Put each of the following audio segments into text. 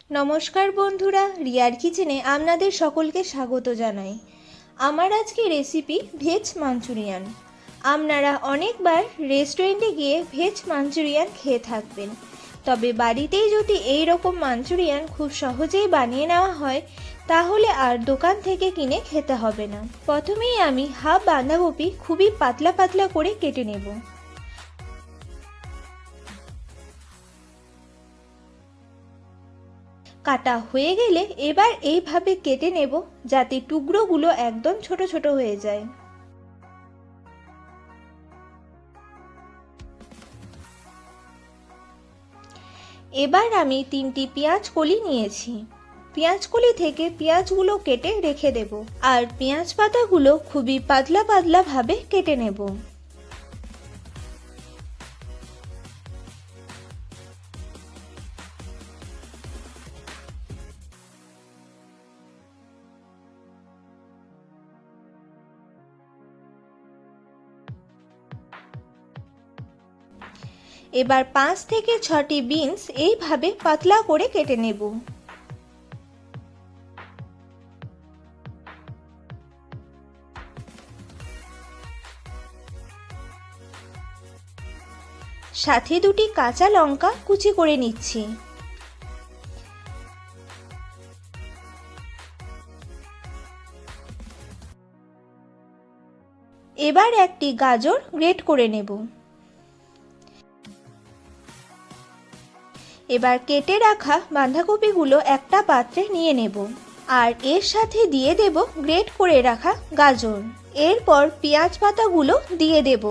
নমস্কার বন্ধুরা, রিয়ার কিচেনে আপনাদের সকলকে স্বাগত জানাই। আমার আজকে রেসিপি ভেজ মাঞ্চুরিয়ান। আপনারা অনেকবার রেস্টুরেন্টে গিয়ে ভেজ মাঞ্চুরিয়ান খেয়ে থাকবেন, তবে বাড়িতেই যদি এই রকম মাঞ্চুরিয়ান খুব সহজেই বানিয়ে নেওয়া হয় তাহলে আর দোকান থেকে কিনে খেতে হবে না। প্রথমেই আমি হাফ বাঁধাকপি খুবই পাতলা পাতলা করে কেটে নেব। কাটা হয়ে গেলে এবার এইভাবে কেটে নেব যাতে টুকরোগুলো একদম ছোট ছোট হয়ে যায়। এবার আমি 3টি পেঁয়াজ কলি নিয়েছি। পেঁয়াজ কলি থেকে পেঁয়াজগুলো কেটে রেখে দেব, আর পেঁয়াজ পাতাগুলো খুবই পাতলা পাতলা ভাবে কেটে নেব। এবার 5 থেকে 6টি বিনস এইভাবে পাতলা করে কেটে নেব। সাথে 2টি কাঁচা লঙ্কা কুচি করে নিচ্ছি। এবার একটি গাজর গ্রেট করে নেব। এবার কেটে রাখা বাঁধাকপিগুলো একটা পাত্রে নিয়ে নেব, আর এর সাথে দিয়ে দেব গ্রেট করে রাখা গাজর। এরপর পেঁয়াজ পাতাগুলো দিয়ে দেব।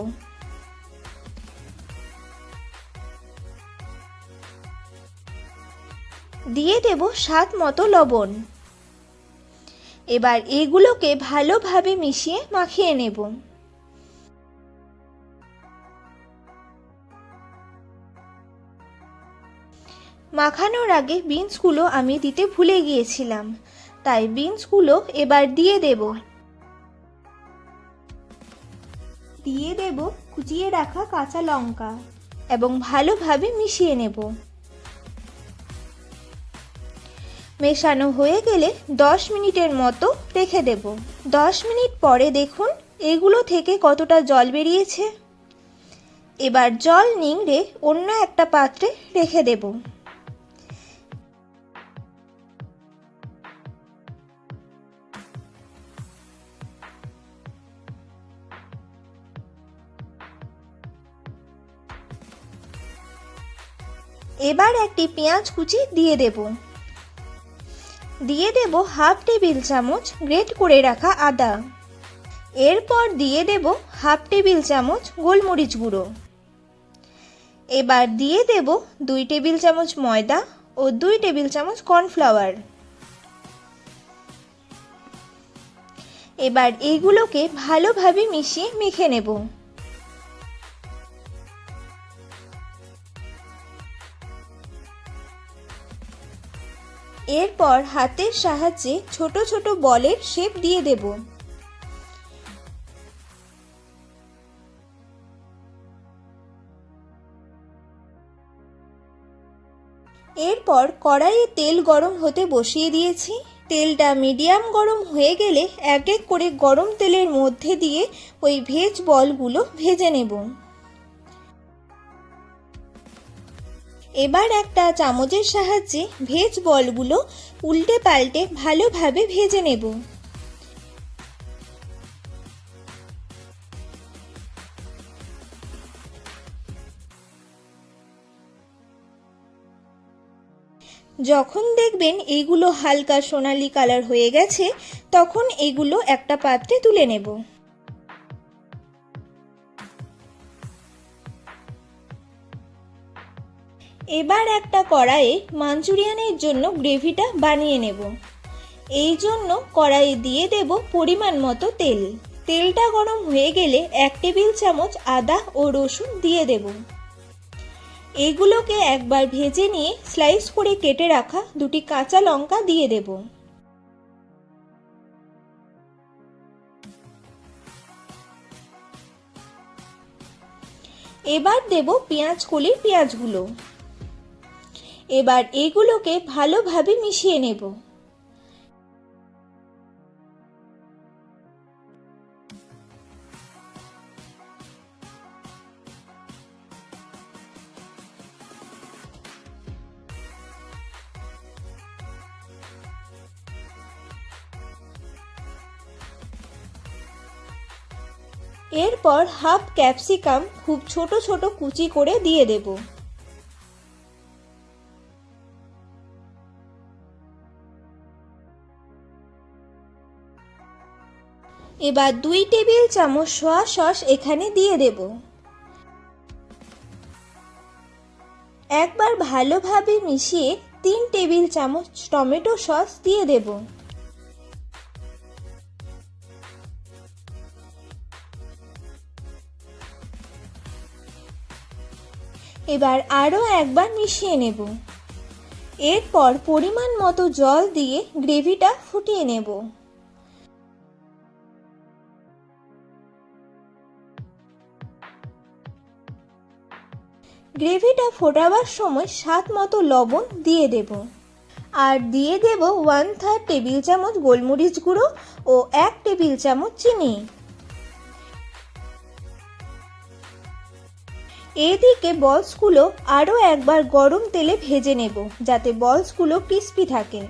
দিয়ে দেব স্বাদ মতো লবণ। এবার এগুলোকে ভালোভাবে মিশিয়ে মাখিয়ে নেব। মাখানোর আগে বিনসগুলো আমি দিতে ভুলে গিয়েছিলাম, তাই বিনসগুলো এবার দিয়ে দেব। দিয়ে দেব কুচিয়ে রাখা কাঁচা লঙ্কা এবং ভালোভাবে মিশিয়ে নেব। মেশানো হয়ে গেলে 10 মিনিটের মতো রেখে দেব। 10 মিনিট পরে দেখুন এগুলো থেকে কতটা জল বেরিয়েছে। এবার জল নিংড়ে অন্য একটা পাত্রে রেখে দেব। এবার একটি পেঁয়াজ কুচি দিয়ে দেব। দিয়ে দেব হাফ টেবিল চামচ গ্রেট করে রাখা আদা। এরপর দিয়ে দেব হাফ টেবিল চামচ গোলমরিচ গুঁড়ো। এবার দিয়ে দেব 2 টেবিল চামচ ময়দা ও 2 টেবিল চামচ কর্নফ্লাওয়ার। এবার এইগুলোকে ভালোভাবে মিশিয়ে মেখে নেব। এরপর হাতের সাহায্যে ছোট ছোট বলের শেপ দিয়ে দেব। এরপর কড়াইয়ে তেল গরম হতে বসিয়ে দিয়েছি। তেলটা মিডিয়াম গরম হয়ে গেলে এক এক করে গরম তেলের মধ্যে দিয়ে ওই ভেজ বলগুলো ভেজে নেব। এবার একটা চামচের সাহায্যে ভেজ বলগুলো উল্টে পাল্টে ভালোভাবে ভেজে নেব। যখন দেখবেন এইগুলো হালকা সোনালী কালার হয়ে গেছে তখন এগুলো একটা পাত্রে তুলে নেব। এবার একটা কড়াইয়ে মাঞ্চুরিয়ানের জন্য গ্রেভিটা বানিয়ে নেব। এই জন্য কড়াইয়ে দিয়ে দেব পরিমাণ মতো তেল। তেলটা গরম হয়ে গেলে 1 টেবিল চামচ আদা ও রসুন দিয়ে দেব। এগুলোকে একবার ভেজে নিয়ে স্লাইস করে কেটে রাখা 2টি কাঁচা লঙ্কা দিয়ে দেব। এবার দেব পেঁয়াজ কলির পেঁয়াজগুলো। এবার এগুলোকে ভালোভাবে মিশিয়ে নেব। এরপর হাফ ক্যাপসিকাম খুব ছোট ছোট কুচি করে দিয়ে দেব। এবার 2 টেবিল চামচ সোয়া সস এখানে দিয়ে দেব। একবার ভালোভাবে মিশিয়ে 3 টেবিল চামচ টমেটো সস দিয়ে দেব। এবার আরও একবার মিশিয়ে নেব। এরপর পরিমাণ মতো জল দিয়ে গ্রেভিটা ফুটিয়ে নেব। গ্রেভিটা ফোটাবার সময় স্বাদ মতো লবণ দিয়ে দেব। আর দিয়ে দেব 1/3 টেবিল চামচ গোলমরিচ গুঁড়ো ও 1 টেবিল চামচ চিনি। এদিকে বলসগুলো আরও একবার গরম তেলে ভেজে নেব, যাতে বলসগুলো ক্রিস্পি থাকে।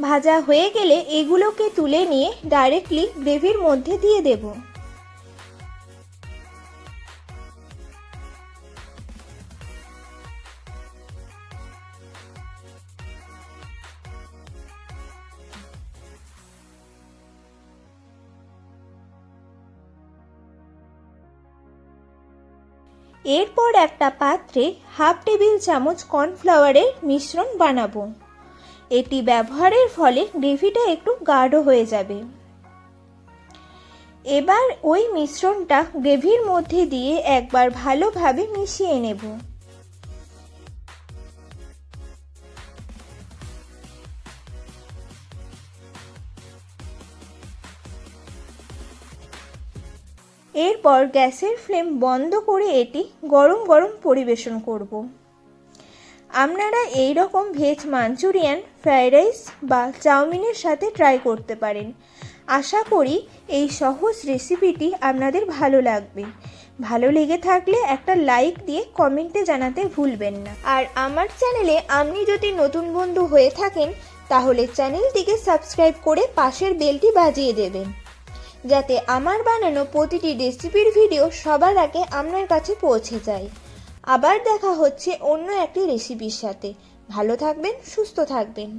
ভাজা হয়ে গেলে এগুলোকে তুলে নিয়ে ডাইরেক্টলি গ্রেভির মধ্যে দিয়ে দেব। এরপর একটা পাত্রে হাফ টেবিল চামচ কর্নফ্লাওয়ারের মিশ্রণ বানাবো। এটি ব্যবহারের ফলে গ্রেভিটা একটু গাঢ় হয়ে যাবে। এবার ওই মিশ্রণটা গ্রেভির মধ্যে দিয়ে একবার ভালোভাবে মিশিয়ে নেব। এরপর গ্যাসের ফ্লেম বন্ধ করে এটি গরম গরম পরিবেশন করব। আপনারা এই রকম ভেজ মাঞ্চুরিয়ান, ফ্রাইড রাইস বা চাউমিনের সাথে ট্রাই করতে পারেন। আশা করি এই সহজ রেসিপিটি আপনাদের ভালো লাগবে। ভালো লেগে থাকলে একটা লাইক দিয়ে কমেন্টে জানাতে ভুলবেন না। আর আমার চ্যানেলে আপনি যদি নতুন বন্ধু হয়ে থাকেন তাহলে চ্যানেলটিকে সাবস্ক্রাইব করে পাশের বেলটি বাজিয়ে দেবেন, যাতে আমার বানানো প্রতিটি রেসিপির ভিডিও সবার আগে আপনার কাছে পৌঁছে যায়। আবার দেখা হচ্ছে অন্য একটি রেসিপির সাথে। ভালো থাকবেন, সুস্থ থাকবেন।